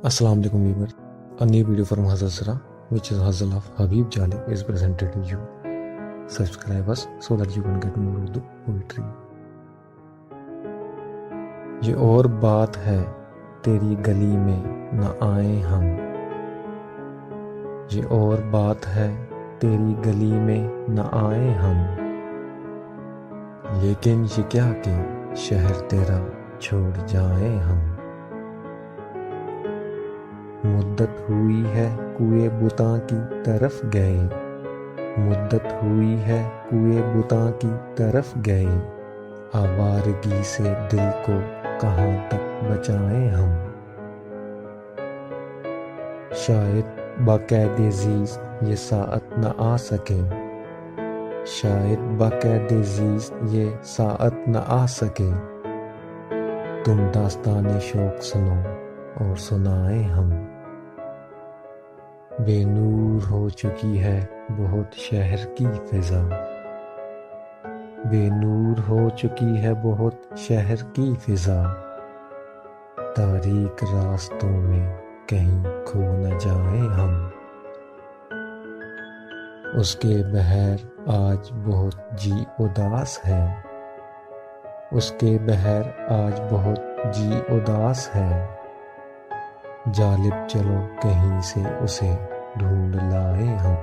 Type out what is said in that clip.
Assalamu alaikum viewers. A new video from Hazal Sara, which is Hazal of Habib Jalib, is presented to you. Subscribe us so that you can get more Urdu poetry. یہ اور بات ہے تیری گلی میں نہ آئیں ہم، یہ اور بات ہے تیری گلی میں نہ آئیں ہم، لیکن یہ کیا کہ شہر تیرا چھوڑ جائیں ہم۔ مدت ہوئی ہے کوئے بتاں کی طرف گئے، مدت ہوئی ہے کوئے بتاں کی طرف گئے، آوارگی سے دل کو کہاں تک بچائیں ہم۔ شاید باقید زیست یہ ساعت نہ آ سکے، شاید باقید زیست یہ ساعت نہ آ سکے، تم داستان شوق سنو اور سنائیں ہم۔ بے نور ہو چکی ہے بہت شہر کی فضا، بے نور ہو چکی ہے بہت شہر کی فضا، تاریک راستوں میں کہیں کھو نہ جائیں ہم۔ اس کے بحر آج بہت جی اداس ہے، اس کے بحر آج بہت جی اداس ہے، جالب چلو کہیں سے اسے ڈھونڈ لائیں ہم۔